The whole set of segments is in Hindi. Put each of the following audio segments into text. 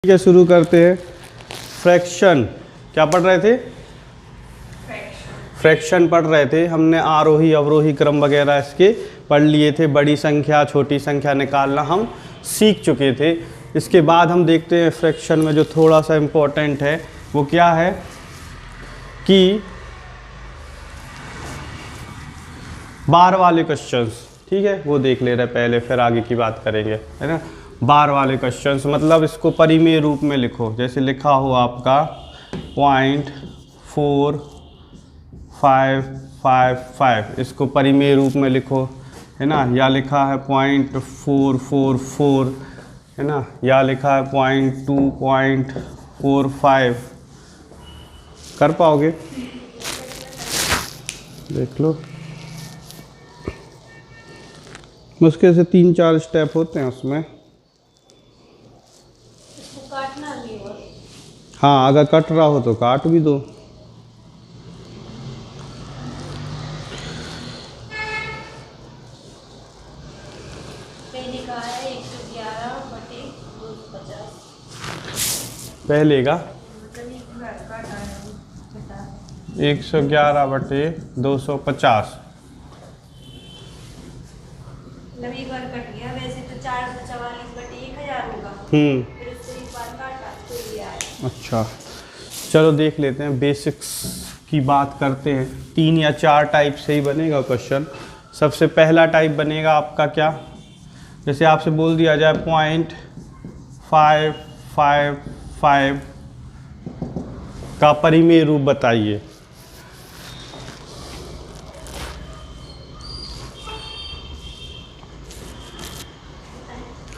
ठीक है, शुरू करते हैं। फ्रैक्शन क्या पढ़ रहे थे? फ्रैक्शन पढ़ रहे थे। हमने आरोही अवरोही क्रम वगैरह इसके पढ़ लिए थे। बड़ी संख्या छोटी संख्या निकालना हम सीख चुके थे। इसके बाद हम देखते हैं फ्रैक्शन में जो थोड़ा सा इम्पोर्टेंट है वो क्या है कि बार वाले क्वेश्चंस, ठीक है, वो देख ले रहे पहले, फिर आगे की बात करेंगे, है ना। बार वाले क्वेश्चंस मतलब इसको परिमेय रूप में लिखो। जैसे लिखा हो आपका 0.4555, इसको परिमेय रूप में लिखो, है ना। या लिखा है 0.444, है ना। या लिखा है 0.2.45। कर पाओगे? देख लो, मुश्किल से 3-4 स्टेप होते हैं उसमें। हाँ, अगर कट रहा हो तो काट भी दो। पहले का 111/250। एक बार कट गया, वैसे तो 444/1000 होगा। फिर उससे एक बार काटा तो ये आया। अच्छा, चलो देख लेते हैं। बेसिक्स की बात करते हैं। 3 या 4 टाइप से ही बनेगा क्वेश्चन। सबसे पहला टाइप बनेगा आपका क्या, जैसे आपसे बोल दिया जाए 0.555 का परिमेय रूप बताइए।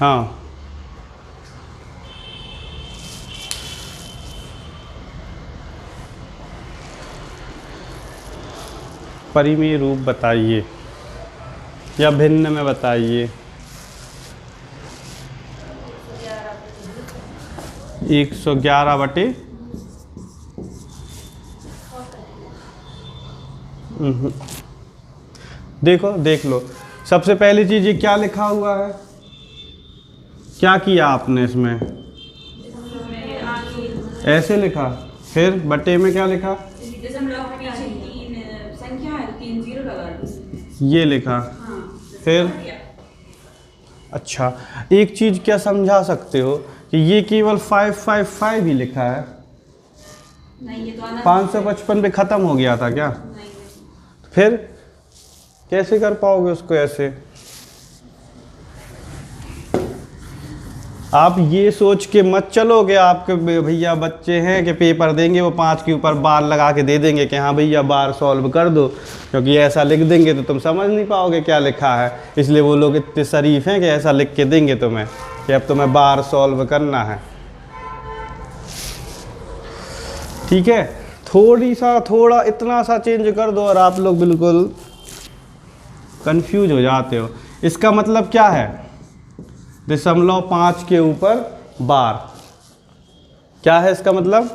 हाँ, परिमेय रूप बताइए या भिन्न में बताइए। 111/। देखो, देख लो, सबसे पहली चीज ये क्या लिखा हुआ है, क्या किया आपने इसमें? ऐसे लिखा, फिर बटे में क्या लिखा? ये लिखा, फिर अच्छा, एक चीज क्या समझा सकते हो कि ये केवल 555 ही लिखा है। नहीं, ये तो 555 पे खत्म हो गया था क्या? नहीं। फिर कैसे कर पाओगे उसको ऐसे? आप ये सोच के मत चलोगे आपके भैया बच्चे हैं कि पेपर देंगे वो 5 के ऊपर बार लगा के दे देंगे कि हाँ भैया बार सॉल्व कर दो, क्योंकि ऐसा लिख देंगे तो तुम समझ नहीं पाओगे क्या लिखा है। इसलिए वो लोग इतने शरीफ हैं कि ऐसा लिख के देंगे तुम्हें कि अब तुम्हें बार सॉल्व करना है। ठीक है, थोड़ा इतना सा चेंज कर दो और आप लोग बिल्कुल कंफ्यूज हो जाते हो। इसका मतलब क्या है? 0.5 के ऊपर बार, क्या है इसका मतलब?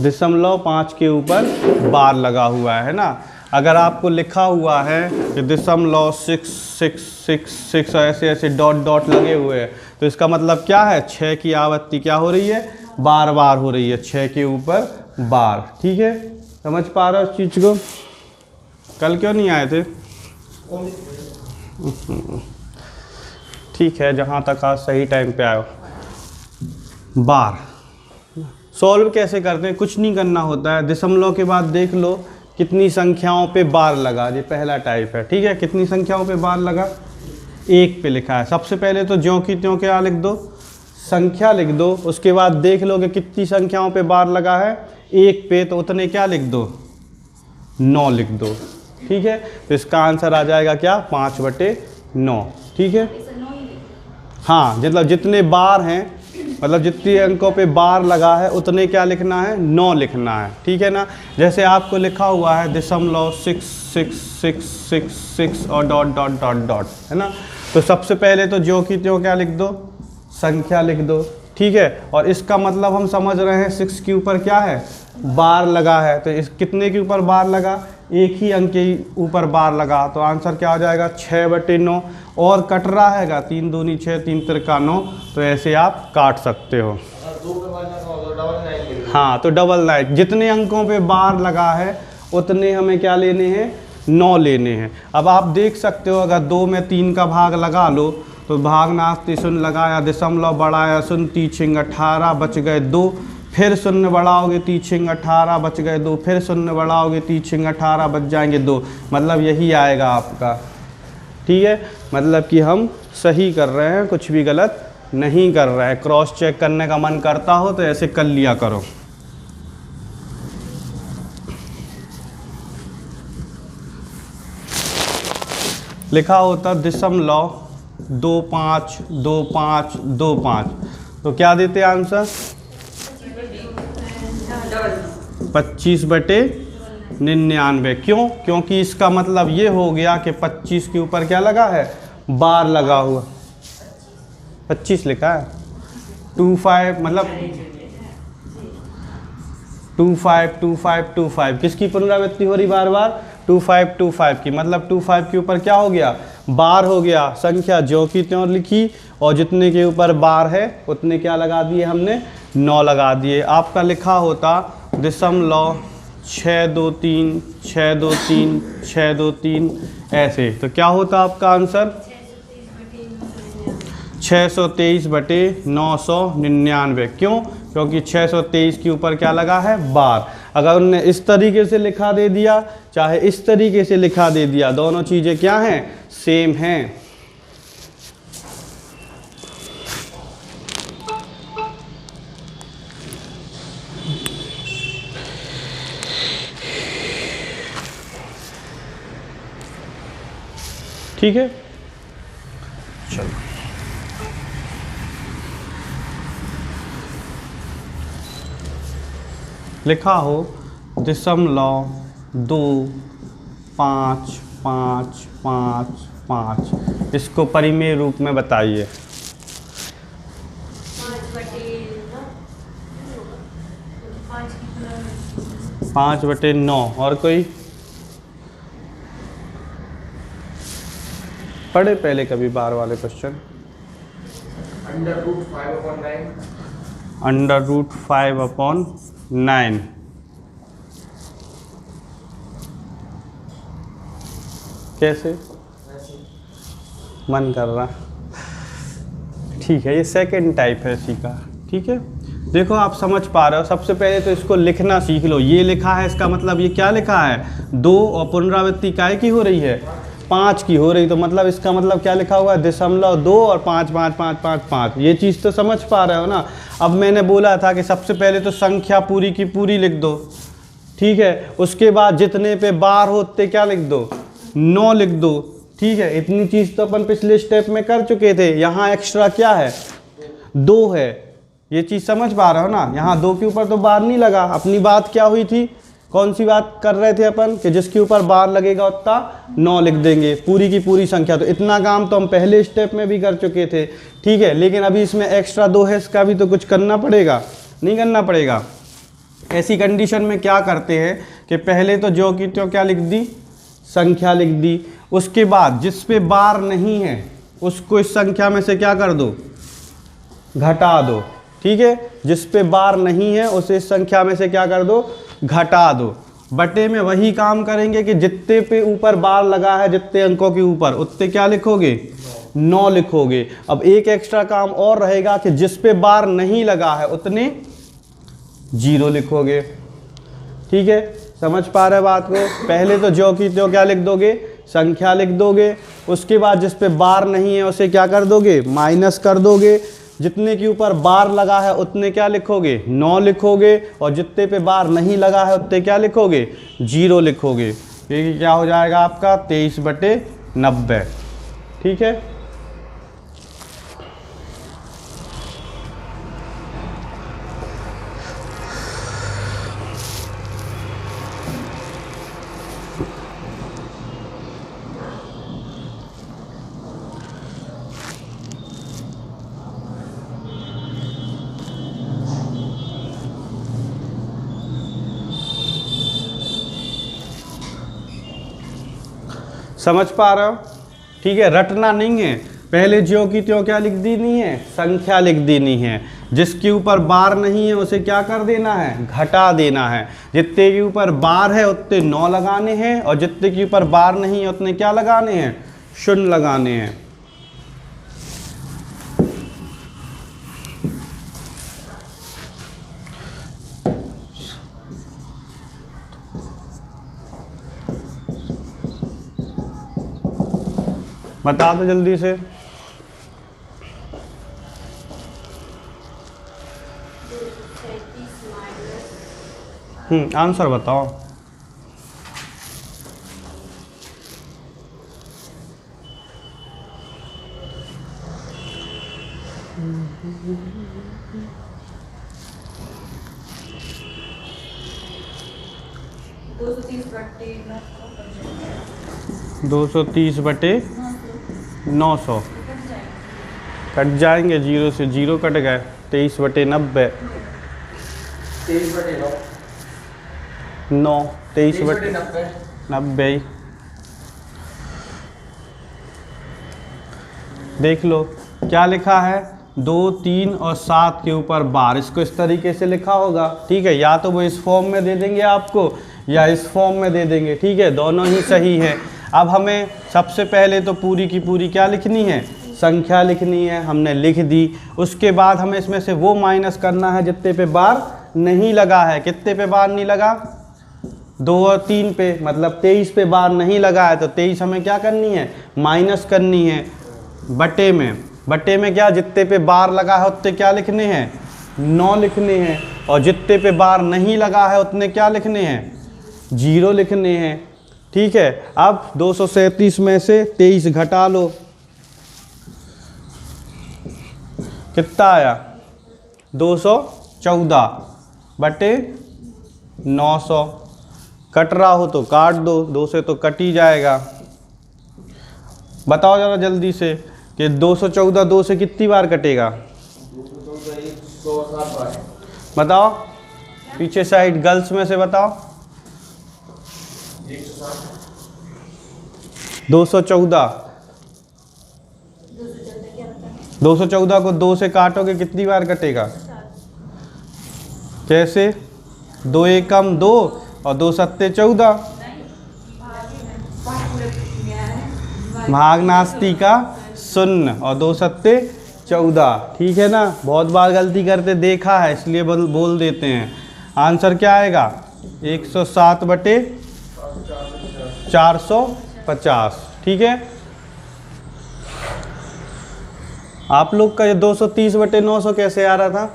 0.5 के ऊपर बार लगा हुआ है ना। अगर आपको लिखा हुआ है कि 0.666 ऐसे ऐसे डॉट डॉट लगे हुए हैं, तो इसका मतलब क्या है? 6 की आवृत्ति क्या हो रही है? बार बार हो रही है, 6 के ऊपर बार। ठीक है, समझ पा रहे हो इस चीज़ को? कल क्यों नहीं आए थे? ठीक है, जहाँ तक आज सही टाइम पे आयो। बार सॉल्व कैसे करते हैं? कुछ नहीं करना होता है। दशमलव के बाद देख लो कितनी संख्याओं पे बार लगा। ये पहला टाइप है, ठीक है। कितनी संख्याओं पे बार लगा? 1 पे लिखा है। सबसे पहले तो ज्यों की त्यों क्या लिख दो? संख्या लिख दो। उसके बाद देख लो कि कितनी संख्याओं पे बार लगा है 1 पे, तो उतने क्या लिख दो? 9 लिख दो। ठीक है, तो इसका आंसर आ जाएगा क्या? 5/9। ठीक है, हाँ, मतलब जितने बार हैं, मतलब जितने अंकों पे बार लगा है उतने क्या लिखना है? 9 लिखना है। ठीक है ना। जैसे आपको लिखा हुआ है 0.6666 और डॉट डॉट डॉट डॉट, है ना। तो सबसे पहले तो ज्यों की त्यों क्या लिख दो? संख्या लिख दो। ठीक है, और इसका मतलब हम समझ रहे हैं 6 के ऊपर क्या है? बार लगा है। तो इस कितने के ऊपर बार लगा? एक ही अंक के ऊपर बार लगा, तो आंसर क्या हो जाएगा 6/9। और कट रहा हैगा 3 दूनी 6 3 तिरका 9, तो ऐसे आप काट सकते हो। हाँ, तो डबल 9 जितने अंकों पे बार लगा है उतने हमें क्या लेने हैं, 9 लेने हैं। अब आप देख सकते हो अगर 2 में 3 का भाग लगा लो तो भाग नास्ते शून्य लगाया, दशमलव बढ़ाया शून्य, 3 18 बच गए 2, फिर शून्य बढ़ाओगे 3 18 बच गए 2, फिर शून्य बढ़ाओगे 3 18 बच जाएंगे 2, मतलब यही आएगा आपका। ठीक है, मतलब कि हम सही कर रहे हैं, कुछ भी गलत नहीं कर रहे हैं। क्रॉस चेक करने का मन करता हो तो ऐसे कर लिया करो। लिखा होता 0.252525, तो क्या देते आंसर 25/99। क्यों? क्योंकि इसका मतलब ये हो गया कि 25 के ऊपर क्या लगा है, बार लगा हुआ। 25 लिखा है, 25 मतलब 252525 किसकी पुनरावृत्ति हो रही बार बार, 2525 की, मतलब 25 के ऊपर क्या हो गया, बार हो गया। संख्या ज्यों की त्यों लिखी और जितने के ऊपर बार है उतने क्या लगा दिए हमने, 9 लगा दिए। आपका लिखा होता 0.623 623 623 ऐसे, तो क्या होता आपका आंसर 623/999। क्यों? क्योंकि 623 के ऊपर क्या लगा है, बार। अगर उन्होंने इस तरीके से लिखा दे दिया चाहे इस तरीके से लिखा दे दिया, दोनों चीज़ें क्या हैं, सेम हैं। ठीक है, चलो लिखा हो 0.255555, इसको परिमेय रूप में बताइए। 5/9। और कोई पढ़े पहले कभी बार वाले क्वेश्चन? √5/9। कैसे मन कर रहा? ठीक है, ये सेकंड टाइप है इसी का। ठीक है, देखो आप समझ पा रहे हो। सबसे पहले तो इसको लिखना सीख लो। ये लिखा है, इसका मतलब ये क्या लिखा है, 2 और पुनरावृत्ति काय की हो रही है, 5 की हो रही, तो मतलब इसका मतलब क्या लिखा हुआ है, 0.2 और 5 5 5 5 5। ये चीज़ तो समझ पा रहे हो ना। अब मैंने बोला था कि सबसे पहले तो संख्या पूरी की पूरी लिख दो, ठीक है, उसके बाद जितने पे बार होते क्या लिख दो, 9 लिख दो। ठीक है, इतनी चीज़ तो अपन पिछले स्टेप में कर चुके थे। यहाँ एक्स्ट्रा क्या है, 2 है। ये चीज़ समझ पा रहे हो ना। यहाँ 2 के ऊपर तो बार नहीं लगा। अपनी बात क्या हुई थी, कौन सी बात कर रहे थे अपन, कि जिसके ऊपर बार लगेगा उतना 9 लिख देंगे, पूरी की पूरी संख्या। तो इतना काम तो हम पहले स्टेप में भी कर चुके थे। ठीक है, लेकिन अभी इसमें एक्स्ट्रा 2 है, इसका भी तो कुछ करना पड़ेगा, नहीं करना पड़ेगा। ऐसी कंडीशन में क्या करते हैं कि पहले तो ज्यों की त्यों क्या लिख दी, संख्या लिख दी। उसके बाद जिस पे बार नहीं है उसको इस संख्या में से क्या कर दो, घटा दो। ठीक है, जिस पे बार नहीं है उसे इस संख्या में से क्या कर दो, घटा दो। बटे में वही काम करेंगे कि जितने पे ऊपर बार लगा है, जितने अंकों के ऊपर, उतने क्या लिखोगे, 9 लिखोगे। अब एक एक्स्ट्रा काम और रहेगा कि जिस पे बार नहीं लगा है उतने 0 लिखोगे। ठीक है, समझ पा रहे बात को। पहले तो ज्यों की त्यों क्या लिख दोगे, संख्या लिख दोगे। उसके बाद जिस पे बार नहीं है उसे क्या कर दोगे, माइनस कर दोगे। जितने के ऊपर बार लगा है उतने क्या लिखोगे, 9 लिखोगे। और जितने पे बार नहीं लगा है उतने क्या लिखोगे, 0 लिखोगे। ये क्या हो जाएगा आपका 23/90। ठीक है, समझ पा रहे हो? ठीक है, रटना नहीं है, पहले ज्यों की त्यों क्या लिख देनी है, संख्या लिख देनी है। जिसके ऊपर बार नहीं है उसे क्या कर देना है, घटा देना है। जितने के ऊपर बार है उतने 9 लगाने हैं, और जितने के ऊपर बार नहीं है उतने क्या लगाने हैं, 0 लगाने हैं। बता दो जल्दी से। 237 आंसर बताओ। दो सौ तीस बटे 230/900 कट जाएंगे, 0 से 0 कट गए, 23/90 9 23/90। देख लो क्या लिखा है, 2, 3 और 7 के ऊपर बार, इसको इस तरीके से लिखा होगा। ठीक है, या तो वो इस फॉर्म में दे देंगे आपको या इस फॉर्म में दे देंगे। ठीक है, दोनों ही सही है। अब हमें सबसे पहले तो पूरी की पूरी क्या लिखनी है, संख्या लिखनी है, हमने लिख दी। उसके बाद हमें इसमें से वो माइनस करना है जितने पे बार नहीं लगा है। कितने पे बार नहीं लगा, 2 और 3 पे, मतलब 23 पे बार नहीं लगा है, तो 23 हमें क्या करनी है, माइनस करनी है। बटे में क्या, जितने पे बार लगा है उतने क्या लिखने हैं, 9 लिखने हैं, और जितने पे बार नहीं लगा है उतने क्या लिखने हैं, 0 लिखने हैं। ठीक है, अब 237 में से 23 घटा लो, कितना आया, 214/900। कट रहा हो तो काट दो, 2 से तो कट ही जाएगा। बताओ जरा जल्दी से कि 214 2 से कितनी बार कटेगा, 107 बार। बताओ, पीछे साइड गर्ल्स में से बताओ। 214 214 को 2 से काटोगे कितनी बार कटेगा, कैसे, 2 एकम 2 और 2 सत्ते 14, भाग नास्ती का 0 और 2 सत्ते 14। ठीक है ना, बहुत बार गलती करते देखा है इसलिए बोल देते हैं। आंसर क्या आएगा, 107/450। ठीक है, आप लोग का ये 230/900 कैसे आ रहा था,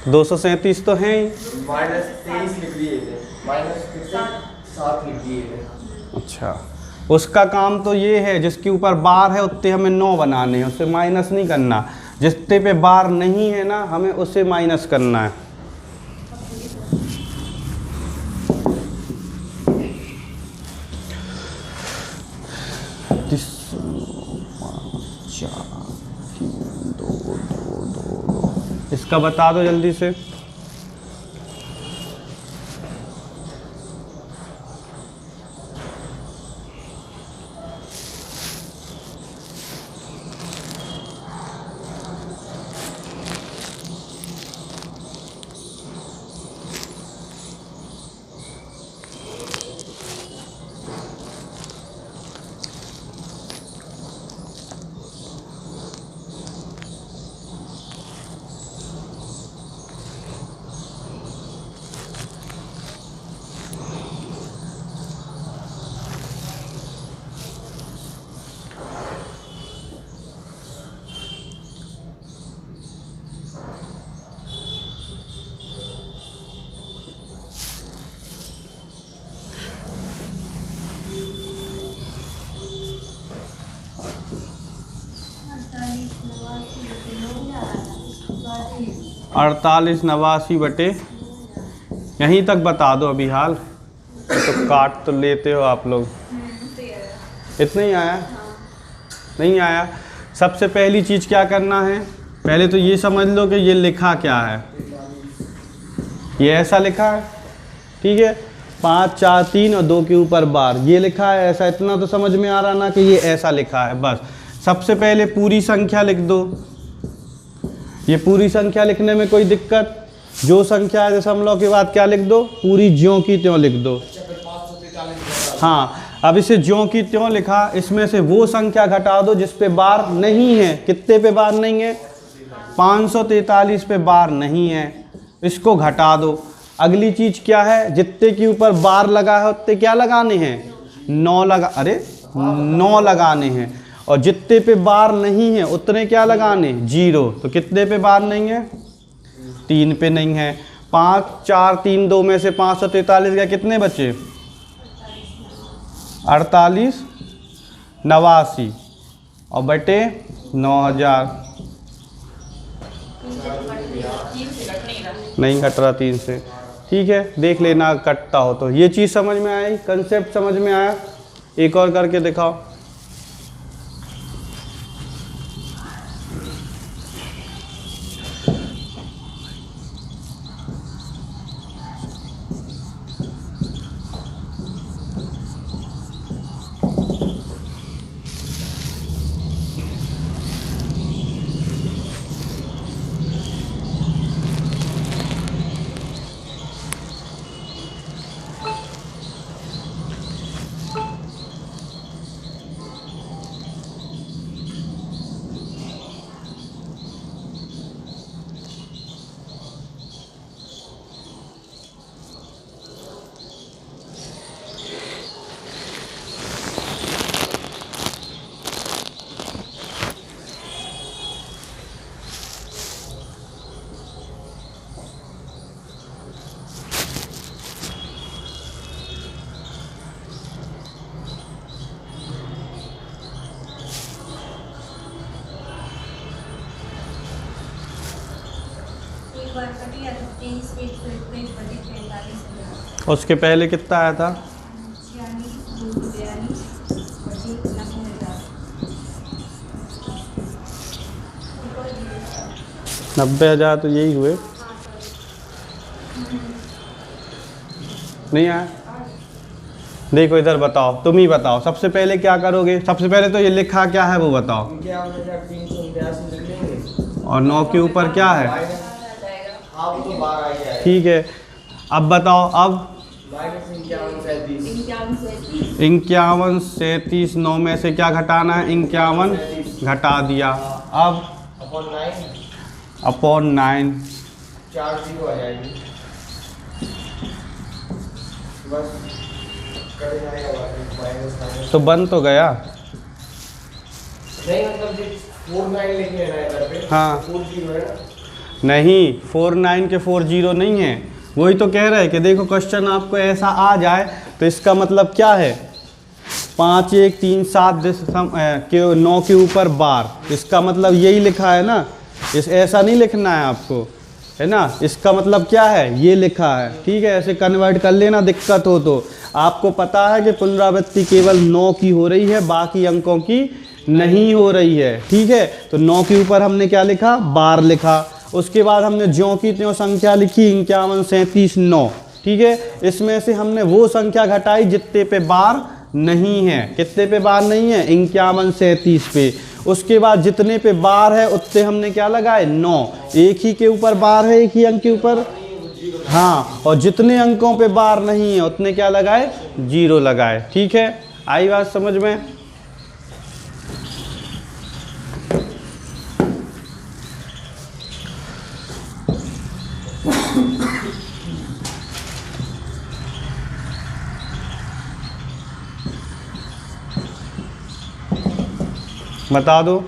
237 तो है ही, -23 लिख दिए थे, -7 लिख दिए थे। अच्छा, उसका काम तो ये है, जिसके ऊपर बार है उतने हमें 9 बनाने हैं, उससे माइनस नहीं करना। जितने पे बार नहीं है ना, हमें उससे माइनस करना है। इसका बता दो जल्दी से। अड़तालीस 89/, यहीं तक बता दो अभी हाल, तो काट तो लेते हो आप लोग। इतना ही आया, नहीं आया। सबसे पहली चीज़ क्या करना है, पहले तो ये समझ लो कि ये लिखा क्या है, ये ऐसा लिखा है। ठीक है, 5 4 3 और 2 के ऊपर बार, ये लिखा है ऐसा। इतना तो समझ में आ रहा ना कि ये ऐसा लिखा है। बस सबसे पहले पूरी संख्या लिख दो। ये पूरी संख्या लिखने में कोई दिक्कत? जो संख्या है दशमलव के बाद क्या लिख दो? पूरी ज्यों की त्यों लिख दो। हाँ, अब इसे ज्यों की त्यों लिखा, इसमें से वो संख्या घटा दो जिस पे बार नहीं है। कितने पे बार नहीं है? 543 पे बार नहीं है, इसको घटा दो। अगली चीज क्या है? जितने के ऊपर बार लगा है उतने क्या लगाने हैं? 9 लगाने हैं। और जितने पे बार नहीं है उतने क्या लगाने? 0। तो कितने पे बार नहीं है? 3 पे नहीं है। 5 4 3 2 में से 543 का कितने बचे? 48 89 और बटे 9000। नहीं कट रहा 3 से। ठीक है, देख लेना कटता हो तो। ये चीज़ समझ में आई? कंसेप्ट समझ में आया? एक और करके दिखाओ। उसके पहले कितना आया था? 90,000 तो यही हुए। नहीं आया? देखो इधर बताओ, तुम ही बताओ सबसे पहले क्या करोगे। सबसे पहले तो ये लिखा क्या है वो बताओ। और 9 के ऊपर क्या है? ठीक है, अब बताओ। अब 51 37 9 में से क्या घटाना है? 51 घटा दिया। अब अपॉन 9 4 0 आ जाएगी। बस कट जाएगा। तो बन तो गया। नहीं मतलब 49 लिख लेना है इधर पे। हाँ 40 है ना? नहीं, 49 के 40 नहीं है। वही तो कह रहे हैं कि देखो क्वेश्चन आपको ऐसा आ जाए तो इसका मतलब क्या है? 5 1 3 7 के 9 के ऊपर बार, इसका मतलब यही लिखा है ना। इस ऐसा नहीं लिखना है आपको, है ना। इसका मतलब क्या है? ये लिखा है। ठीक है, ऐसे कन्वर्ट कर लेना दिक्कत हो तो। आपको पता है कि पुनरावृत्ति केवल 9 की हो रही है, बाकी अंकों की नहीं हो रही है। ठीक है, तो 9 के ऊपर हमने क्या लिखा? बार लिखा। उसके बाद हमने ज्यों की त्यों संख्या लिखी 51 37 9। ठीक है, इसमें से हमने वो संख्या घटाई जितने पे बार नहीं है। कितने पे बार नहीं है? 51 37 पे। उसके बाद जितने पे बार है उतने हमने क्या लगाए? 9। एक ही के ऊपर बार है, एक ही अंक के ऊपर। हाँ, और जितने अंकों पे बार नहीं है उतने क्या लगाए? 0 लगाए। ठीक है, आई बात समझ में? बता दो।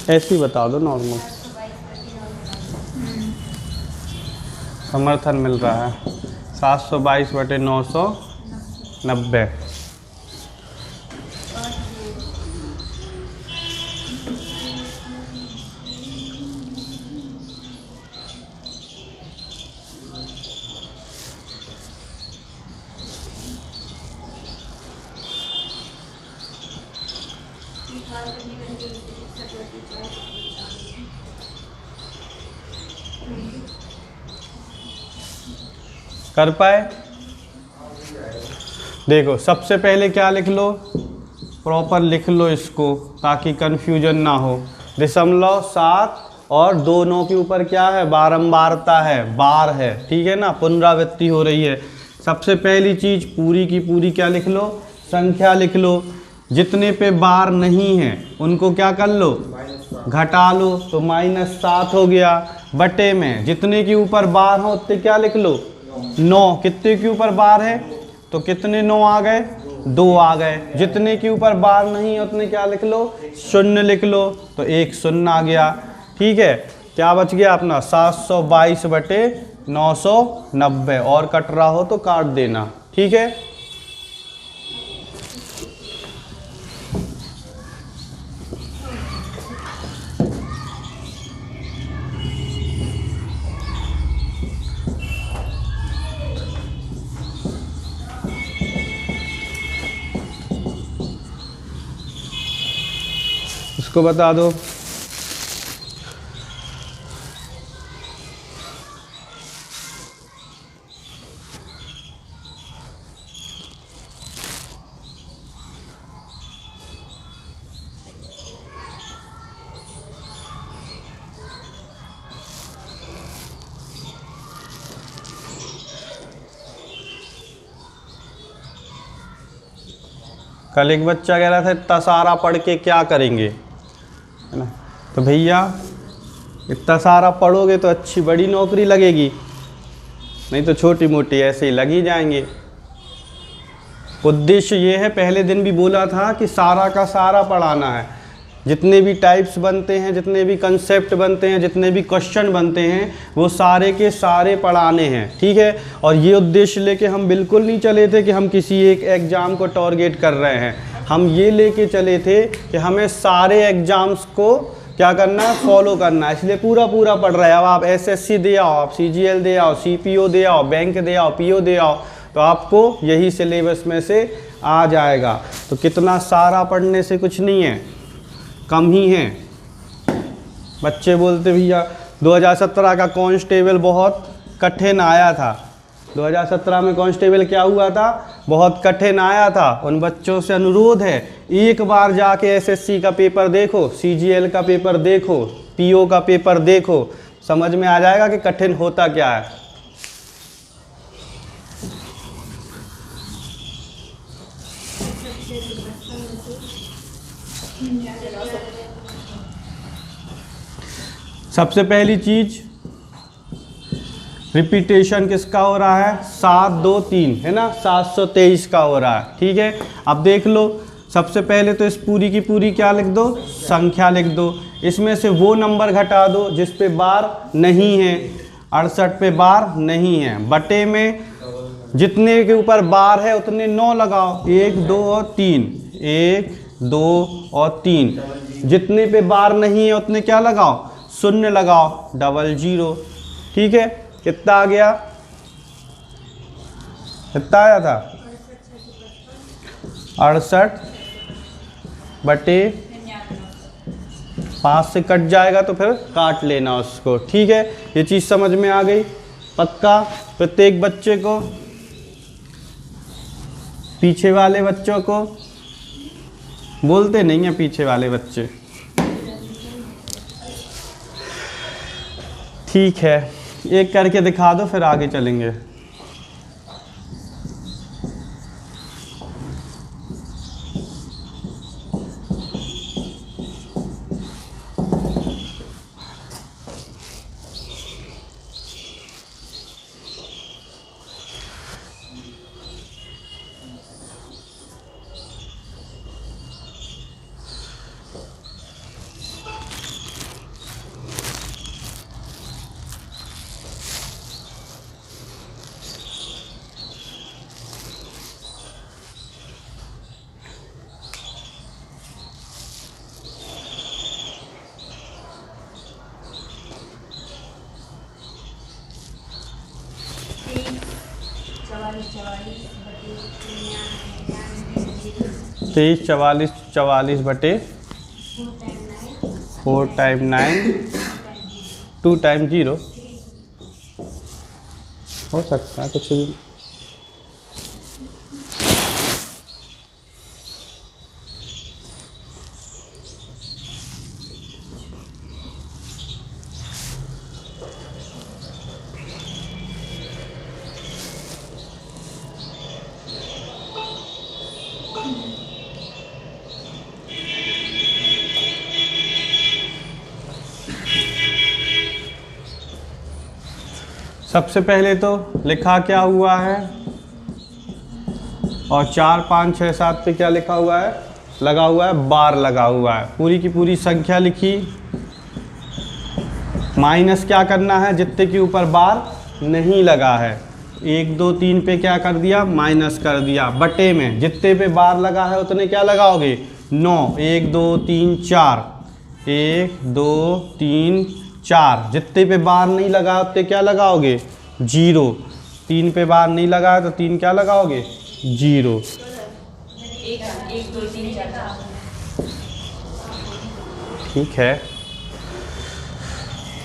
ऐसे ही बता दो नॉर्मल। समर्थन मिल रहा है 722/990। कर पाए? देखो सबसे पहले क्या लिख लो, प्रॉपर लिख लो इसको ताकि कंफ्यूजन ना हो। 0.7 और 2 9 के ऊपर क्या है, बारंबारता है, बार है, ठीक है ना, पुनरावृत्ति हो रही है। सबसे पहली चीज़ पूरी की पूरी क्या लिख लो, संख्या लिख लो। जितने पे बार नहीं है उनको क्या कर लो, घटा लो, तो -7 हो गया। बटे में जितने के ऊपर बार हो उतने क्या लिख लो, 9। कितने के ऊपर बार है तो कितने 9 आ गए, 2 आ गए। जितने के ऊपर बार नहीं है उतने क्या लिख लो, 0 लिख लो, तो 1 0 आ गया। ठीक है, क्या बच गया अपना 722 बटे 990। और कट रहा हो तो काट देना, ठीक है। इसको बता दो। कल एक बच्चा कह रहा था इतना सारा पढ़ के क्या करेंगे, है ना। तो भैया इतना सारा पढ़ोगे तो अच्छी बड़ी नौकरी लगेगी, नहीं तो छोटी मोटी ऐसे ही लग ही जाएंगे। उद्देश्य ये है, पहले दिन भी बोला था कि सारा का सारा पढ़ाना है। जितने भी टाइप्स बनते हैं, जितने भी कंसेप्ट बनते हैं, जितने भी क्वेश्चन बनते हैं, वो सारे के सारे पढ़ाने हैं, ठीक है। और ये उद्देश्य लेके हम बिल्कुल नहीं चले थे कि हम किसी एक एग्ज़ाम को टारगेट कर रहे हैं। हम ये लेके चले थे कि हमें सारे एग्ज़ाम्स को क्या करना है, फॉलो करना है, इसलिए पूरा पूरा पढ़ रहे हैं। अब आप SSC दे आओ, आप CGL दे आओ, CPO दे आओ, बैंक दे आओ, PO दे आओ, तो आपको यही सिलेबस में से आ जाएगा। तो कितना सारा पढ़ने से कुछ नहीं है, कम ही है। बच्चे बोलते भैया 2017 का कांस्टेबल बहुत कठिन आया था। 2017 में कांस्टेबल क्या हुआ था, बहुत कठिन आया था। उन बच्चों से अनुरोध है, एक बार जाके SSC का पेपर देखो, CGL का पेपर देखो, PO का पेपर देखो, समझ में आ जाएगा कि कठिन होता क्या है। सबसे पहली चीज रिपीटेशन किसका हो रहा है, 7 2 3 है ना, 723 का हो रहा है, ठीक है। अब देख लो, सबसे पहले तो इस पूरी की पूरी क्या लिख दो, संख्या लिख दो। इसमें से वो नंबर घटा दो जिस पे बार नहीं है, 68 पे बार नहीं है। बटे में जितने के ऊपर बार है उतने 9 लगाओ, 1 2 और 3, 1 2 और 3। जितने पे बार नहीं है उतने क्या लगाओ, 0 लगाओ, 00, ठीक है। कितना आ गया, कितना आया था, 68 बटे 5 से कट जाएगा तो फिर काट लेना उसको, ठीक है। ये चीज़ समझ में आ गई पक्का। प्रत्येक बच्चे को, पीछे वाले बच्चों को बोलते नहीं हैं, पीछे वाले बच्चे, ठीक है। एक करके दिखा दो फिर आगे चलेंगे। तेईस 44 बटे 4 टाइम 9 2 टाइम 0 हो सकता है कुछ भी। सबसे पहले तो लिखा क्या हुआ है और 4 5 6 7 पे क्या लिखा हुआ है, लगा हुआ है, बार लगा हुआ है। पूरी की पूरी संख्या लिखी, माइनस क्या करना है, जितने के ऊपर बार नहीं लगा है। 1 2 3 पे क्या कर दिया, माइनस कर दिया। बटे में जितने पे बार लगा है उतने क्या लगाओगे, 9। 1 2 3 4, 1 2 3 4। जितने पे बार नहीं लगा उतने क्या लगाओगे, 0। 3 पे बार नहीं लगा तो 3 क्या लगाओगे, 0। 1 2 3 4 ठीक है,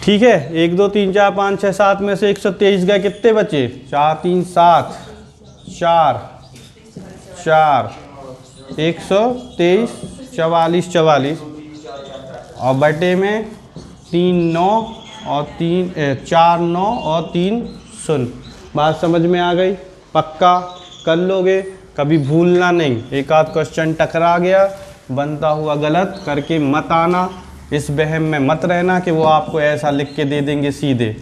ठीक है। 1 2 3 4 5 6 7 में से 123 गए, कितने बचे, 4 3 7 4 4 123 44 44। और बटे में 3 9 और 3 4 9 और 3 0। बात समझ में आ गई, पक्का कर लोगे, कभी भूलना नहीं। एक आध क्वेश्चन टकरा गया, बनता हुआ गलत करके मत आना, इस वहम में मत रहना कि वो आपको ऐसा लिख के दे देंगे सीधे,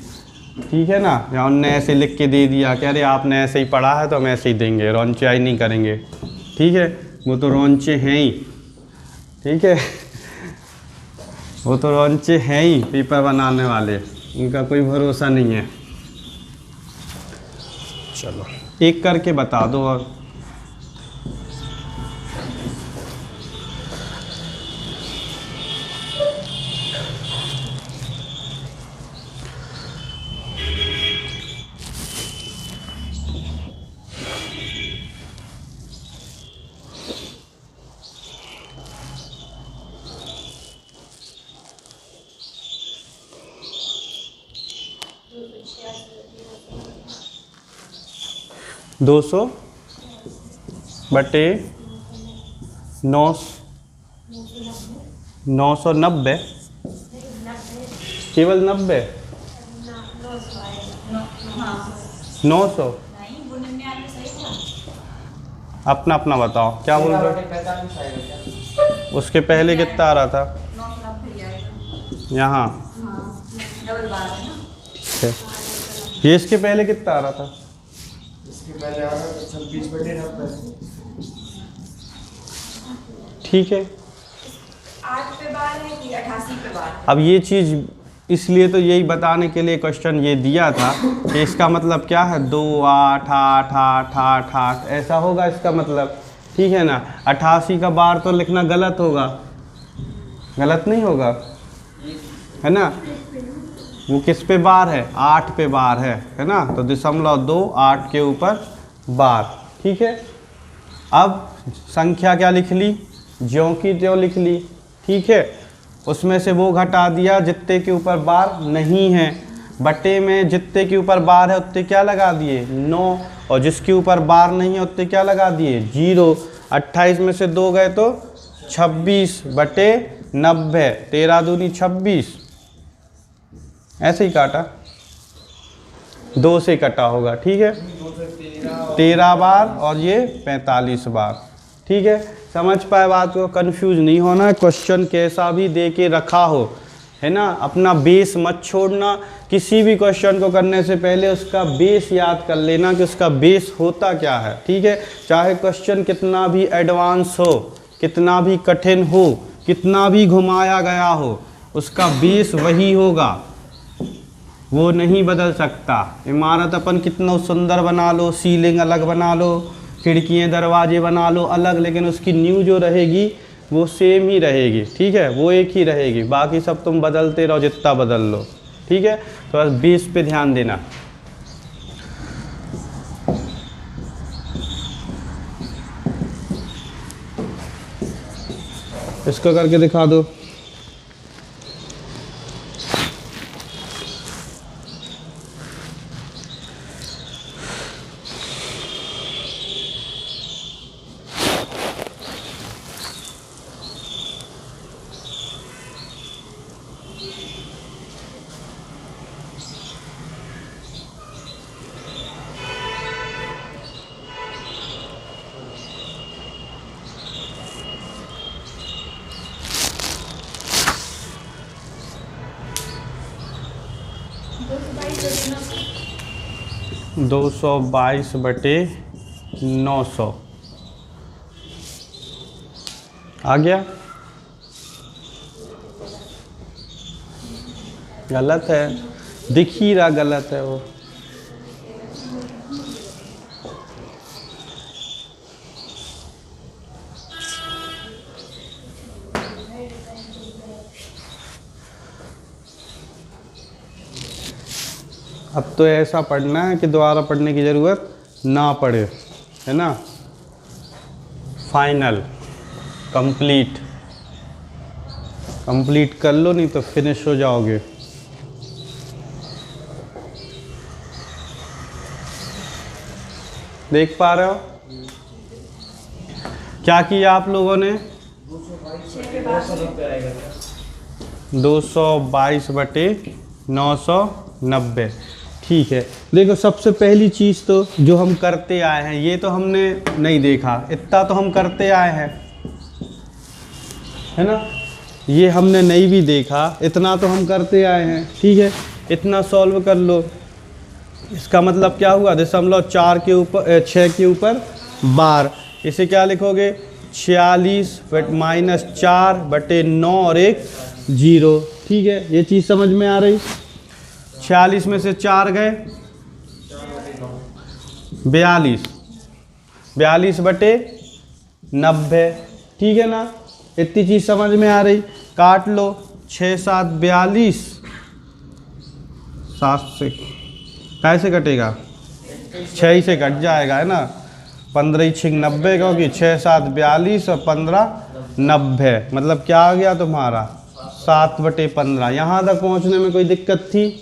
ठीक है ना, या उनने ऐसे लिख के दे दिया कि अरे आपने ऐसे ही पढ़ा है तो हम ऐसे ही देंगे, रौनचाई नहीं करेंगे, ठीक है। वो तो रौनचे हैं ही, ठीक है, वो तो रौनचे हैं ही पेपर बनाने वाले, उनका कोई भरोसा नहीं है। चलो एक करके बता दो। और दो 200 बटे 990, केवल 90, 900। अपना अपना बताओ क्या बोल रहे हो। उसके पहले कितना आ रहा था, यहाँ, ठीक है। ये इसके पहले कितना आ रहा था, इसके पहले आ रहा था 26 बटे 90। ठीक है। 8 पे बार है कि 88 पे बार। अब ये चीज़ इसलिए तो यही बताने के लिए क्वेश्चन ये दिया था कि इसका मतलब क्या है, 2 8 8 8 8 8 ऐसा होगा इसका मतलब, ठीक है ना। 88 का बार तो लिखना गलत होगा, गलत नहीं होगा, है ना। वो किस पे बार है, 8 पे बार है ना। तो 0.2 8 के ऊपर बार, ठीक है। अब संख्या क्या लिख ली, ज्यों की त्यों लिख ली, ठीक है। उसमें से वो घटा दिया जितने के ऊपर बार नहीं है, बटे में जितने के ऊपर बार है उतने क्या लगा दिए, 9, और जिसके ऊपर बार नहीं है उतने क्या लगा दिए, 0। 28 में से 2 गए तो 26 बटे 90, 13 दूनी 26, ऐसे ही काटा, 2 से कटा होगा, ठीक है। 13 बार और ये 45 बार, ठीक है। समझ पाए बात को, कंफ्यूज नहीं होना। क्वेश्चन कैसा भी दे के रखा हो, है ना, अपना बेस मत छोड़ना। किसी भी क्वेश्चन को करने से पहले उसका बेस याद कर लेना कि उसका बेस होता क्या है, ठीक है। चाहे क्वेश्चन कितना भी एडवांस हो, कितना भी कठिन हो, कितना भी घुमाया गया हो, उसका बेस वही होगा, वो नहीं बदल सकता। इमारत अपन कितना सुंदर बना लो, सीलिंग अलग बना लो, खिड़कियाँ दरवाजे बना लो अलग, लेकिन उसकी नींव जो रहेगी वो सेम ही रहेगी, ठीक है, वो एक ही रहेगी। बाकी सब तुम बदलते रहो जितना बदल लो, ठीक है। तो बस बेस पे ध्यान देना। इसको करके दिखा दो। 222/900 आ गया। गलत है, दिख ही रहा गलत है वो। अब तो ऐसा पढ़ना है कि दोबारा पढ़ने की ज़रूरत ना पड़े, है ना। फाइनल कंप्लीट कर लो, नहीं तो फिनिश हो जाओगे। देख पा रहे हो क्या किया आप लोगों ने? 222/990। ठीक है, देखो सबसे पहली चीज़ तो जो हम करते आए हैं, ये तो हमने नहीं देखा, इतना तो हम करते आए हैं, है ना। ये हमने नहीं भी देखा, इतना तो हम करते आए हैं। ठीक है, इतना सॉल्व कर लो। इसका मतलब क्या हुआ? 0.4 के ऊपर 6 के ऊपर बार। इसे क्या लिखोगे? 46 - 4/9 और एक 0। ठीक है, ये चीज़ समझ में आ रही? 46 में से 4 गए 42/90। ठीक है ना, इतनी चीज़ समझ में आ रही। काट लो, 6 - 7 = 42। 7 से कैसे कटेगा? 6 से कट जाएगा, है ना। 15 × 6 = 90, क्योंकि 6 - 7 = 42 और 15 = 90। मतलब क्या आ गया तुम्हारा? 7/15। यहाँ तक पहुँचने में कोई दिक्कत थी?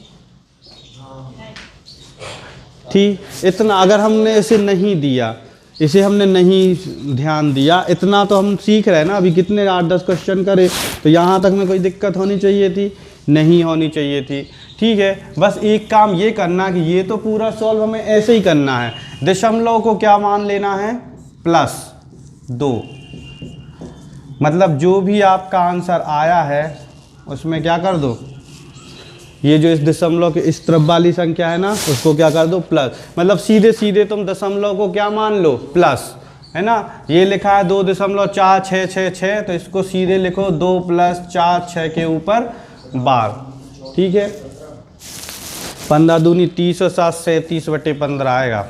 इतना अगर हमने इसे नहीं दिया, इसे हमने नहीं ध्यान दिया, इतना तो हम सीख रहे हैं ना। अभी कितने 8-10 क्वेश्चन करे, तो यहाँ तक में कोई दिक्कत होनी चाहिए थी? नहीं होनी चाहिए थी। ठीक है, बस एक काम ये करना कि ये तो पूरा सॉल्व हमें ऐसे ही करना है। दशमलव को क्या मान लेना है? +2। मतलब जो भी आपका आंसर आया है उसमें क्या कर दो, ये जो इस दशमलव के इस तरफ वाली संख्या है ना, उसको क्या कर दो? प्लस। मतलब सीधे सीधे तुम दशमलव को क्या मान लो? प्लस, है ना। ये लिखा है 2.4666, तो इसको सीधे लिखो 2 + 4 6 के ऊपर बार। ठीक है, 15 दूनी 30 और 7 37/15 आएगा।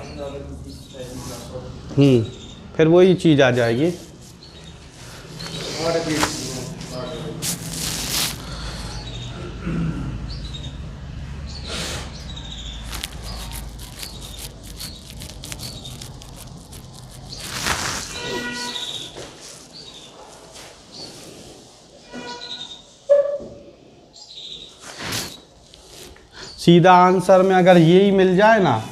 फिर वही चीज़ आ जाएगी। सीधा आंसर में अगर यही मिल जाए ना,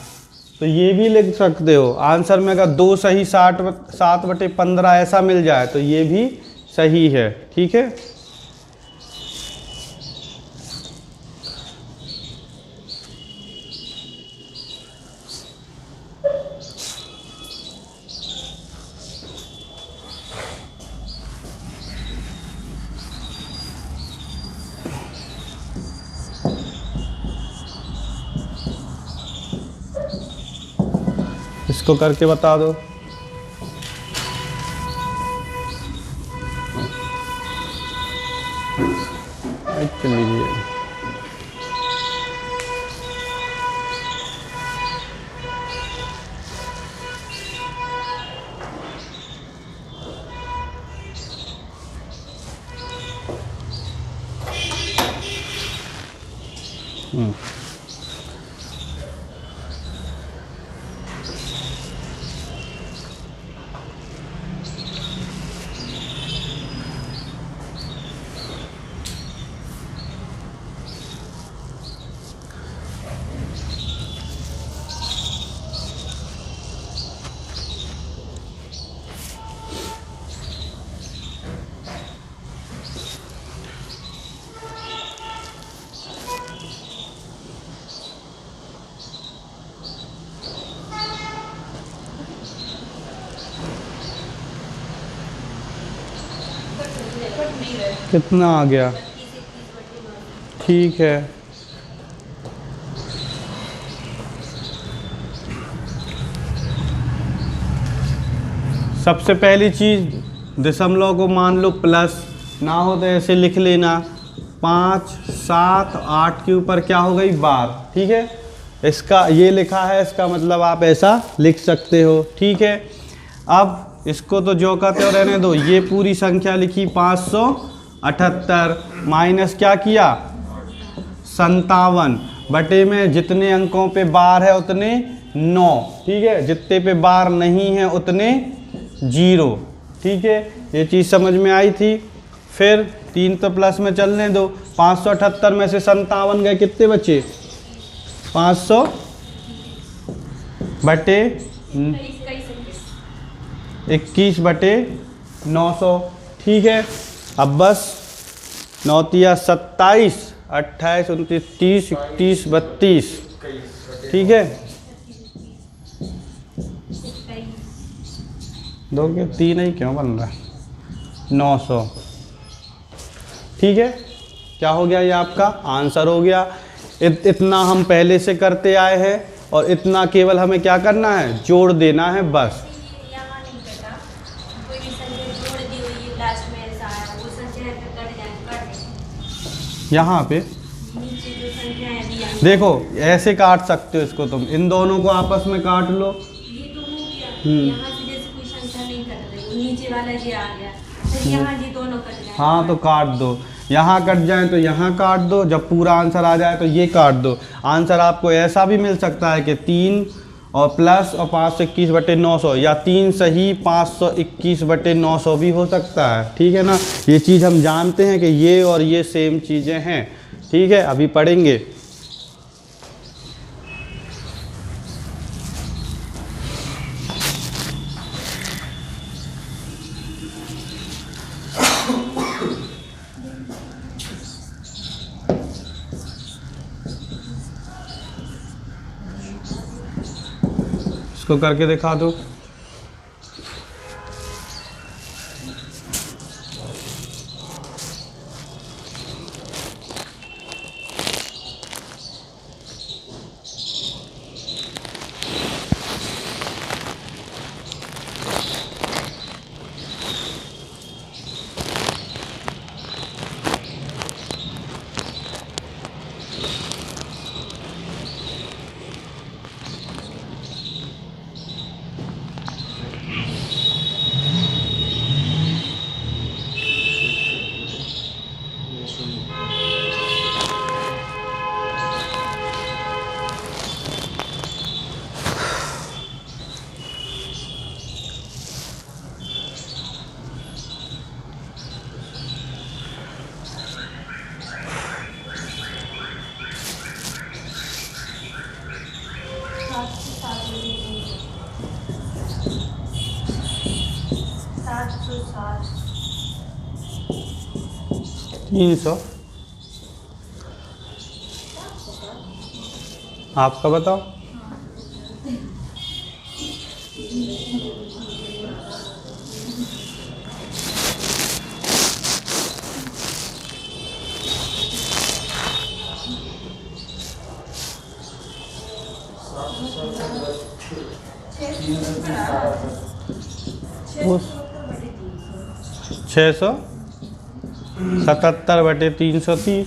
तो ये भी लिख सकते हो। आंसर में अगर 2 सही 7/15 ऐसा मिल जाए तो ये भी सही है। ठीक है, इसको करके बता दो। लीजिए, कितना आ गया? ठीक है, सबसे पहली चीज़ दशमलव को मान लो प्लस, ना हो तो ऐसे लिख लेना 5 7 8 के ऊपर क्या हो गई बार। ठीक है, इसका ये लिखा है, इसका मतलब आप ऐसा लिख सकते हो। ठीक है, अब इसको तो जो का त्यों रहने दो। ये पूरी संख्या लिखी 578 माइनस क्या किया 57 बटे में जितने अंकों पे बार है उतने 9। ठीक है, जितने पे बार नहीं है उतने 0। ठीक है, ये चीज़ समझ में आई थी। फिर 3 तो प्लस में चलने दो, 578 में से 57 गए, कितने बचे 500 बटे 21 बटे 900। ठीक है, अब बस 9 तिया 27 28 29 30 31 32। ठीक है, दो के 3 ही क्यों बन रहा है 900। ठीक है, क्या हो गया, ये आपका आंसर हो गया। इतना हम पहले से करते आए हैं और इतना केवल हमें क्या करना है, जोड़ देना है बस। यहाँ पे देखो ऐसे काट सकते हो इसको, तुम इन दोनों को आपस में काट लो। ये तो हो गया, यहाँ से जैसे कोई संख्या नहीं कट रही, नीचे वाला ये आ गया, फिर यहाँ ये दोनों कट जाए। हाँ तो काट दो, यहाँ कट जाए तो यहाँ काट दो, जब पूरा आंसर आ जाए तो ये काट दो। आंसर आपको ऐसा भी मिल सकता है कि 3 और प्लस और 521 बटे 900, या 3 सही 521 बटे 900 भी हो सकता है। ठीक है ना, ये चीज़ हम जानते हैं कि ये और ये सेम चीज़ें हैं। ठीक है, अभी पढ़ेंगे। इसको करके दिखा दो। तीन सौ। आपका बताओ। उस 677 बटे 330,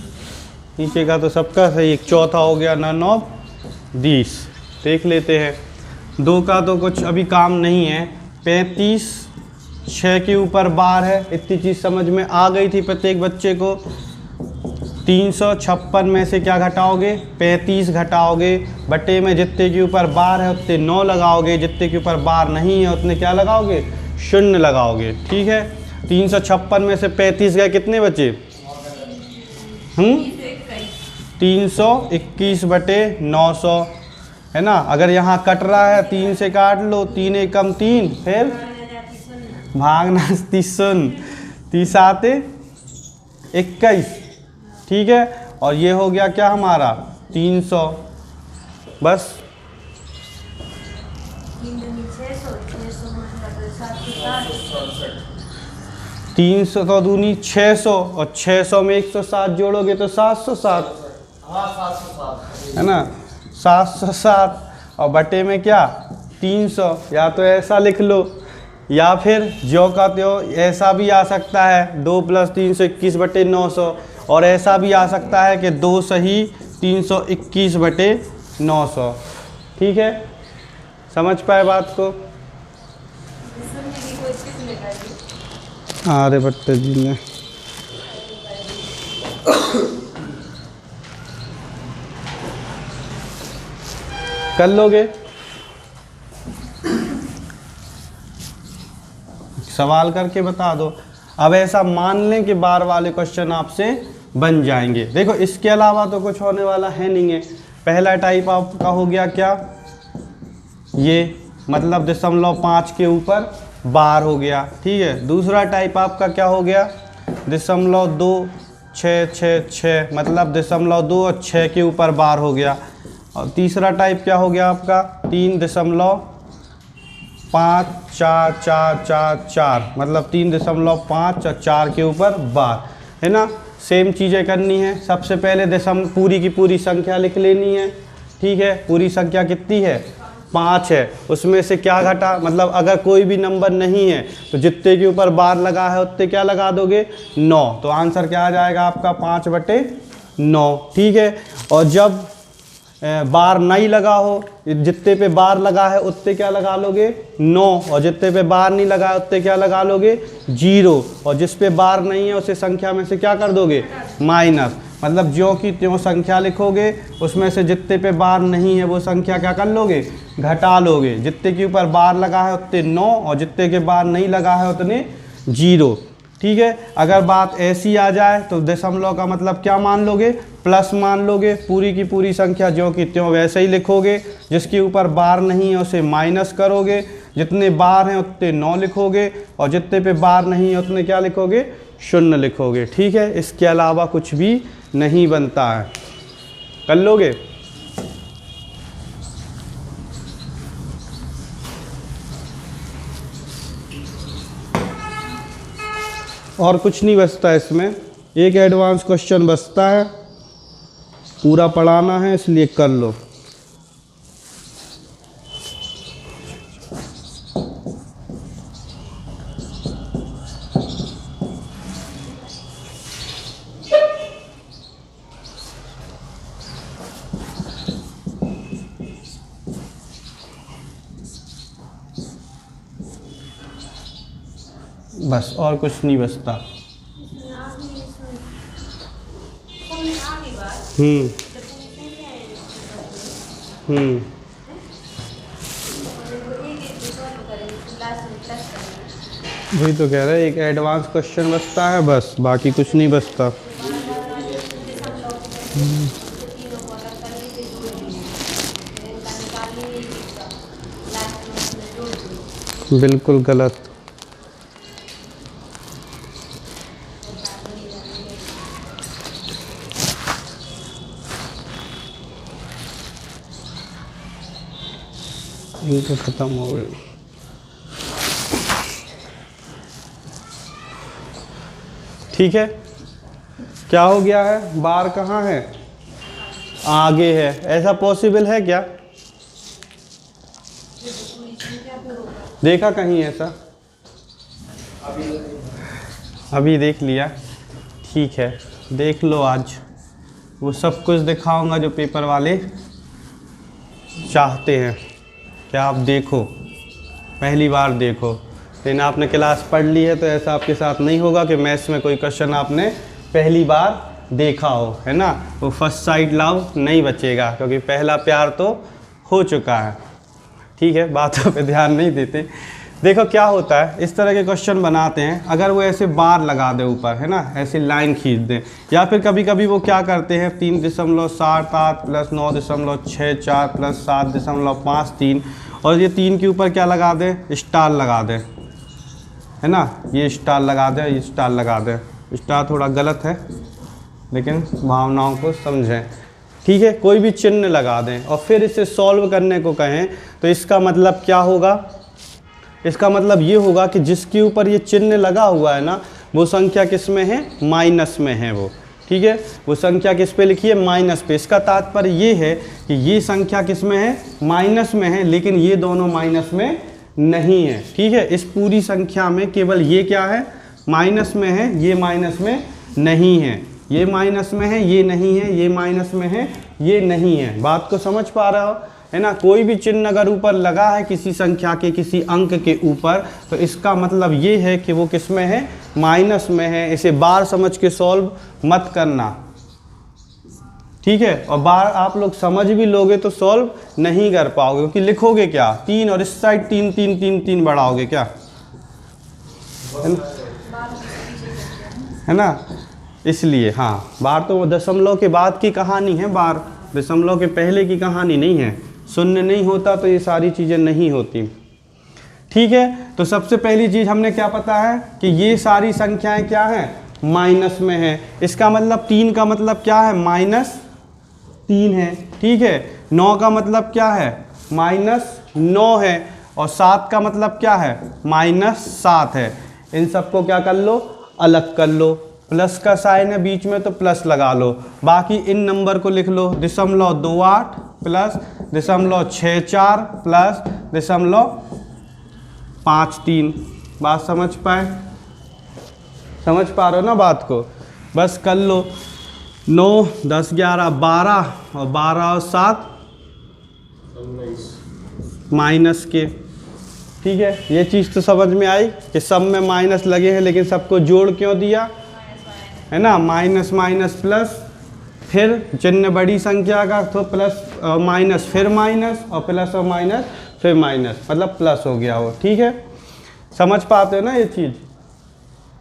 नीचे का तो सबका सही, एक चौथा हो गया ना 9 20। देख लेते हैं, 2 का तो कुछ अभी काम नहीं है। 35 6 के ऊपर बार है, इतनी चीज़ समझ में आ गई थी प्रत्येक बच्चे को। 356 में से क्या घटाओगे 35 घटाओगे, बटे में जितने के ऊपर बार है उतने 9 लगाओगे, जितने के ऊपर बार नहीं है उतने क्या लगाओगे 0 लगाओगे। ठीक है, 356 में से 35 गए, कितने बचे 321 बटे 900 है ना। अगर यहाँ कट रहा है 3 से काट लो, 3 एकम 3, फिर भागना 30 30 आते 21। ठीक है, और ये हो गया क्या हमारा 300। बस 300 तो दूनी 600, और 600 में 107 जोड़ोगे तो 707 है ना, 707। और बटे में क्या 300, या तो ऐसा लिख लो या फिर ज्यों का त्यों ऐसा भी आ सकता है 2 + 321/900, और ऐसा भी आ सकता है कि 2 सही 321/900। ठीक है, समझ पाए बात को? आर्यभट्ट जी ने कर लोगे? सवाल करके बता दो। अब ऐसा मान लें कि बार वाले क्वेश्चन आपसे बन जाएंगे। देखो इसके अलावा तो कुछ होने वाला है नहीं है। पहला टाइप आपका हो गया क्या, ये मतलब 0.5 के ऊपर बार हो गया। ठीक है, दूसरा टाइप आपका क्या हो गया, 0.2666 मतलब 0.2 और 6 के ऊपर बार हो गया। और तीसरा टाइप क्या हो गया आपका 3.544444 मतलब 3.5 और 4 के ऊपर बार, है ना। सेम चीज़ें करनी है। सबसे पहले पूरी की पूरी संख्या लिख लेनी है। ठीक है, पूरी संख्या कितनी है, 5 है। उसमें से क्या घटा, मतलब अगर कोई भी नंबर नहीं है तो जितने के ऊपर बार लगा है उतने क्या लगा दोगे, 9। तो आंसर क्या आ जाएगा आपका 5/9। ठीक है, और जब बार नहीं लगा हो, जितने पे बार लगा है उतने क्या लगा लोगे, 9, और जितने पे बार नहीं लगा है उतने क्या लगा लोगे, 0, और जिस पे बार नहीं है उसे संख्या में से क्या कर दोगे, माइनस। मतलब ज्यों की त्यों संख्या लिखोगे, उसमें से जितने पे बार नहीं है वो संख्या क्या कर लोगे, घटा लोगे। जितने के ऊपर बार लगा है उतने 9, और जितने के बार नहीं लगा है उतने 0। ठीक है, अगर बात ऐसी आ जाए तो दशमलव का मतलब क्या मान लोगे, प्लस मान लोगे। पूरी की पूरी संख्या ज्यों की त्यों वैसे ही लिखोगे, जिसके ऊपर बार नहीं है उसे माइनस करोगे, जितने बार हैं उतने 9 लिखोगे, और जितने पे बार नहीं है उतने क्या लिखोगे, 0 लिखोगे। ठीक है, इसके अलावा कुछ भी नहीं बनता है। कर लोगे? और कुछ नहीं बचता इसमें, एक एडवांस क्वेश्चन बचता है, पूरा पढ़ाना है इसलिए कर लो। बस और कुछ नहीं बचता। वही तो कह रहे हैं, एक एडवांस क्वेश्चन बचता है बस, बाकी कुछ नहीं बचता। बिल्कुल गलत। इनका खत्म हो गया। ठीक है, क्या हो गया है, बार कहाँ है, आगे है। ऐसा पॉसिबल है क्या, देखा कहीं ऐसा? अभी देख लिया। ठीक है, देख लो, आज वो सब कुछ दिखाऊंगा जो पेपर वाले चाहते हैं कि आप देखो, पहली बार देखो। लेकिन आपने क्लास पढ़ ली है तो ऐसा आपके साथ नहीं होगा कि मैथ्स में कोई क्वेश्चन आपने पहली बार देखा हो, है ना। वो फर्स्ट साइड लव नहीं बचेगा, क्योंकि पहला प्यार तो हो चुका है। ठीक है, बातों पे ध्यान नहीं देते। देखो क्या होता है, इस तरह के क्वेश्चन बनाते हैं, अगर वो ऐसे बार लगा दे ऊपर, है ना, ऐसे लाइन खींच दें, या फिर कभी कभी वो क्या करते हैं 3.78 + 9.64 + 7.53, और ये 3 के ऊपर क्या लगा दें, स्टार लगा दें, है ना। ये स्टार लगा दें, ये स्टार लगा दें। स्टार थोड़ा गलत है, लेकिन भावनाओं को समझें। ठीक है, कोई भी चिन्ह लगा दें और फिर इसे सॉल्व करने को कहें, तो इसका मतलब क्या होगा, इसका मतलब ये होगा कि जिसके ऊपर ये चिन्ह लगा हुआ है ना, वो संख्या किस में है, माइनस में है वो। ठीक है, वो संख्या किस पे लिखी है, माइनस पे। इसका तात्पर्य ये है कि ये संख्या किस में है, माइनस में है, लेकिन ये दोनों माइनस में नहीं है। ठीक है, इस पूरी संख्या में केवल ये क्या है, माइनस में है, ये माइनस में नहीं है, ये माइनस में है, ये नहीं है, ये माइनस में है, ये नहीं है। बात को समझ पा रहे हो, है ना। कोई भी चिन्ह अगर ऊपर लगा है किसी संख्या के किसी अंक के ऊपर, तो इसका मतलब ये है कि वो किस में है, माइनस में है। इसे बार समझ के सॉल्व मत करना, ठीक है। और बार आप लोग समझ भी लोगे तो सॉल्व नहीं कर पाओगे, क्योंकि लिखोगे क्या, 3 और इस साइड 3 3 3 3 बढ़ाओगे क्या, है ना। इसलिए हाँ, बार तो दशमलव के बाद की कहानी है, बार दशमलव के पहले की कहानी नहीं है। शून्य नहीं होता तो ये सारी चीज़ें नहीं होती। ठीक है, तो सबसे पहली चीज़ हमने क्या पता है कि ये सारी संख्याएं क्या हैं, माइनस में है। इसका मतलब 3 का मतलब क्या है, -3 है। ठीक है, 9 का मतलब क्या है, -9 है। और 7 का मतलब क्या है, -7 है। इन सबको क्या कर लो, अलग कर लो। प्लस का साइन है बीच में तो प्लस लगा लो। बाकी इन नंबर को लिख लो, 0.28 प्लस 0.64 प्लस 0.53। बात समझ पाए, समझ पा रहे हो ना बात को, बस कर लो। 9 10 11 12 और 12 और 7 माइनस के। ठीक है, ये चीज़ तो समझ में आई कि सब में माइनस लगे हैं, लेकिन सबको जोड़ क्यों दिया, है ना। माइनस माइनस प्लस, फिर चिन्ह बड़ी संख्या का तो प्लस माइनस फिर माइनस, और प्लस और माइनस फिर माइनस, मतलब प्लस हो गया वो। ठीक है, समझ पाते हो ना ये चीज़।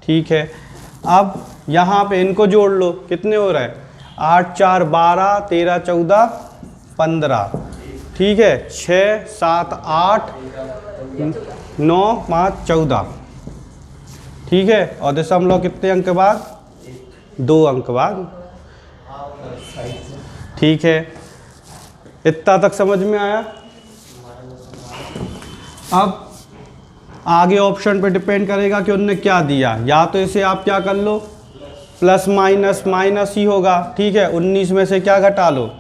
ठीक है, अब यहाँ पे इनको जोड़ लो, कितने हो रहा है, 8 4 12 13 14 15। ठीक है, 6 7 8 9 5 14। ठीक है, और दशमलव कितने अंक बाद, 2 अंक बाद। ठीक है, इतना तक समझ में आया। अब आगे ऑप्शन पे डिपेंड करेगा कि उन्होंने क्या दिया, या तो इसे आप क्या कर लो, प्लस माइनस माइनस ही होगा। ठीक है, 19 में से क्या घटा लो,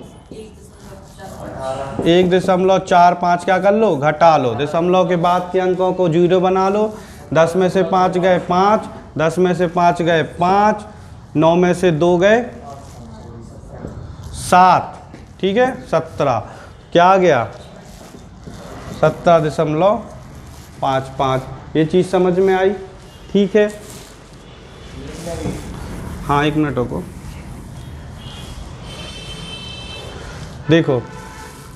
1.45 क्या कर लो, घटा लो। दशमलव के बाद के अंकों को 0 बना लो। 10 में से 5 गए 5, 10 में से 5 गए 5, 9 में से 2 गए 7। ठीक है, 17 क्या आ गया, 17.55। ये चीज़ समझ में आई। ठीक है, हाँ 1 मिनट को देखो,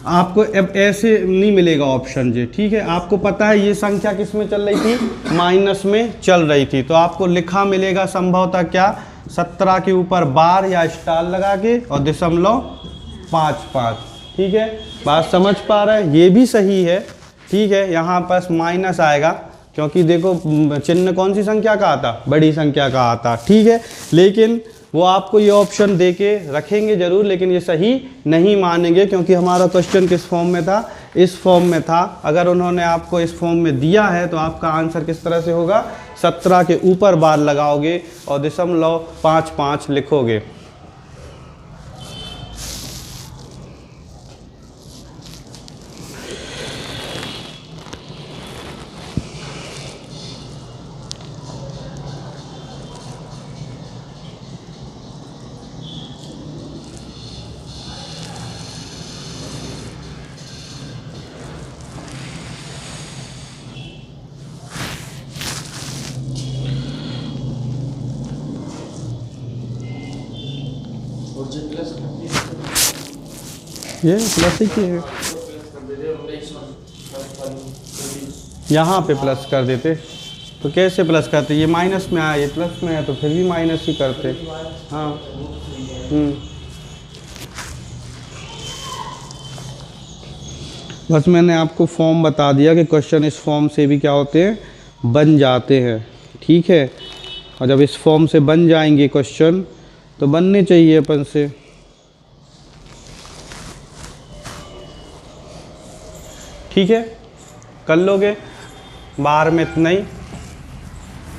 आपको अब ऐसे नहीं मिलेगा ऑप्शन जी। ठीक है, आपको पता है ये संख्या किस में चल रही थी, माइनस में चल रही थी, तो आपको लिखा मिलेगा संभवतः क्या, 17 के ऊपर बार या स्टार लगा के और 0.55। ठीक है, बात समझ पा रहे हैं, ये भी सही है। ठीक है, यहाँ पर माइनस आएगा क्योंकि देखो चिन्ह कौन सी संख्या का आता, बड़ी संख्या का आता। ठीक है, लेकिन वो आपको ये ऑप्शन दे के रखेंगे ज़रूर, लेकिन ये सही नहीं मानेंगे, क्योंकि हमारा क्वेश्चन किस फॉर्म में था, इस फॉर्म में था। अगर उन्होंने आपको इस फॉर्म में दिया है तो आपका आंसर किस तरह से होगा, 17 के ऊपर बार लगाओगे और 0.55 लिखोगे। ये प्लस ही है, यहाँ पे प्लस कर देते तो कैसे प्लस करते, ये माइनस में आया, ये प्लस में है तो फिर भी माइनस ही करते। हाँ बस मैंने आपको फॉर्म बता दिया कि क्वेश्चन इस फॉर्म से भी क्या होते हैं, बन जाते हैं। ठीक है, और जब इस फॉर्म से बन जाएंगे क्वेश्चन तो बनने चाहिए अपन से। ठीक है, कर लोगे, बार में इतना ही,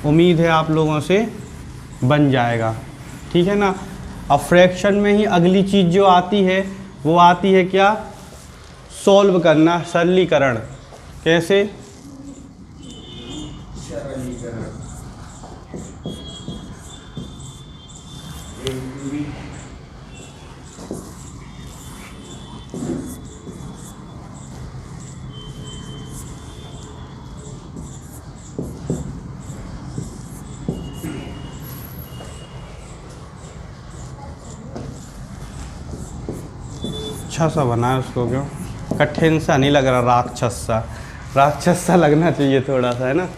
उम्मीद है आप लोगों से बन जाएगा। ठीक है ना। अब फ्रैक्शन में ही अगली चीज़ जो आती है वो आती है क्या, सॉल्व करना, सरलीकरण। कैसे, अच्छा सा बना है उसको, क्यों कठिन सा नहीं लग रहा, राक्षस सा लगना चाहिए थोड़ा सा, है ना।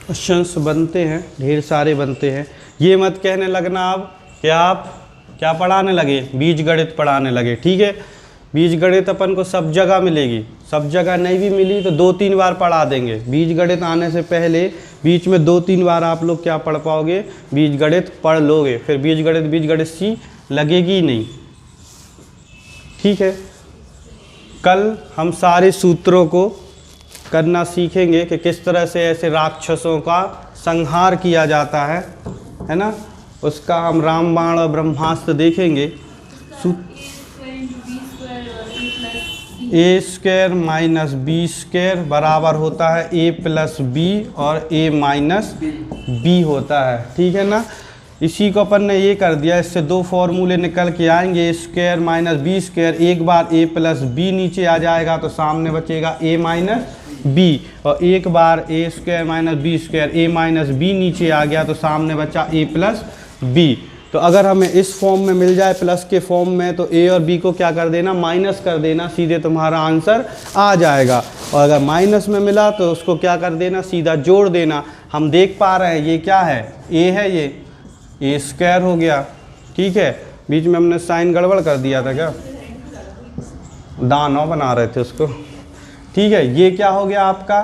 क्वेश्चंस बनते हैं, ढेर सारे बनते हैं। ये मत कहने लगना अब कि आप क्या पढ़ाने लगे, बीजगणित पढ़ाने लगे। ठीक है, बीजगणित अपन को सब जगह मिलेगी, सब जगह नहीं भी मिली तो 2-3 बार पढ़ा देंगे। बीजगणित आने से पहले बीच में 2-3 बार आप लोग क्या पढ़ पाओगे, बीजगणित पढ़ लोगे, फिर बीजगणित सी लगेगी ही नहीं। ठीक है, कल हम सारे सूत्रों को करना सीखेंगे कि किस तरह से ऐसे राक्षसों का संहार किया जाता है ना। उसका हम रामबाण और ब्रह्मास्त्र देखेंगे। ए स्क्वायर माइनस बी स्क्वायर बराबर होता है ए प्लस बी और ए माइनस बी होता है। ठीक है ना, इसी को अपन ने ये कर दिया, इससे 2 फॉर्मूले निकल के आएंगे, ए स्क्वायर माइनस बी स्क्वायर। एक बार ए प्लस बी नीचे आ जाएगा तो सामने बचेगा ए माइनस बी, और एक बार ए स्क्वायर माइनस बी स्क्वायर ए माइनस बी नीचे आ गया तो सामने बचा ए प्लस बी। तो अगर हमें इस फॉर्म में मिल जाए प्लस के फॉर्म में तो ए और बी को क्या कर देना, माइनस कर देना, सीधे तुम्हारा आंसर आ जाएगा। और अगर माइनस में मिला तो उसको क्या कर देना, सीधा जोड़ देना। हम देख पा रहे हैं ये क्या है, ए है, ये ए स्क्वायर हो गया। ठीक है, बीच में हमने साइन गड़बड़ कर दिया था क्या, दानव बना रहे थे उसको। ठीक है, ये क्या हो गया आपका,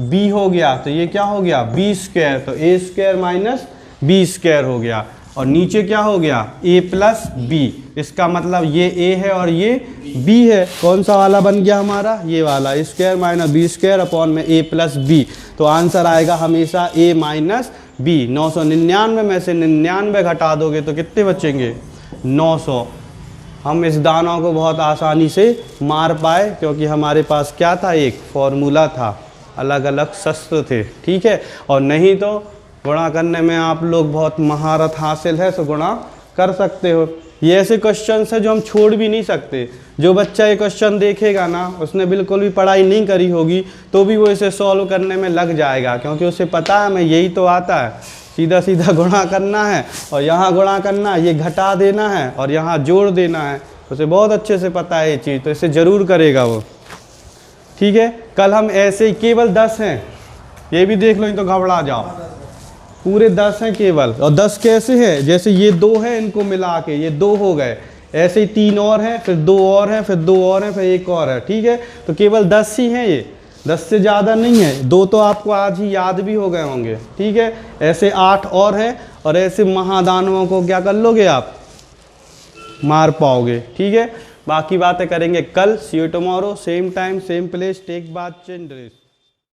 b हो गया, तो ये क्या हो गया बी स्क्वायर, तो ए स्क्वायर माइनस बी स्क्वायर हो गया। और नीचे क्या हो गया, a प्लस बी। इसका मतलब ये a है और ये b है। कौन सा वाला बन गया हमारा, ये वाला, A square minus B square upon में a प्लस बी। तो आंसर आएगा हमेशा a माइनस बी। 999 में से 99 घटा दोगे तो कितने बचेंगे, 900। हम इस दानव को बहुत आसानी से मार पाए क्योंकि हमारे पास क्या था, एक फॉर्मूला था, अलग अलग शस्त्र थे। ठीक है, और नहीं तो गुणा करने में आप लोग बहुत महारत हासिल है तो गुणा कर सकते हो। ये ऐसे क्वेश्चंस है जो हम छोड़ भी नहीं सकते। जो बच्चा ये क्वेश्चन देखेगा ना, उसने बिल्कुल भी पढ़ाई नहीं करी होगी तो भी वो इसे सॉल्व करने में लग जाएगा, क्योंकि उसे पता है हमें यही तो आता है, सीधा सीधा गुणा करना है और यहाँ गुणा करना है, ये घटा देना है और यहाँ जोड़ देना है। उसे बहुत अच्छे से पता है ये चीज़, तो इसे ज़रूर करेगा वो। ठीक है, कल हम ऐसे ही केवल 10 हैं, ये भी देख लो, नहीं तो घबरा जाओ, पूरे 10 हैं केवल। और 10 कैसे हैं, जैसे ये 2 हैं, इनको मिला के ये 2 हो गए, ऐसे ही 3 और हैं, फिर 2 और हैं, फिर 2 और हैं, फिर 1 और है। ठीक है, तो केवल 10 ही हैं, ये 10 से ज़्यादा नहीं है। 2 तो आपको आज ही याद भी हो गए होंगे। ठीक है, ऐसे 8 और हैं, और ऐसे महादानवों को क्या कर लोगे आप, मार पाओगे। ठीक है, बाकी बातें करेंगे कल। See you tomorrow, same time same place, take bath change dress.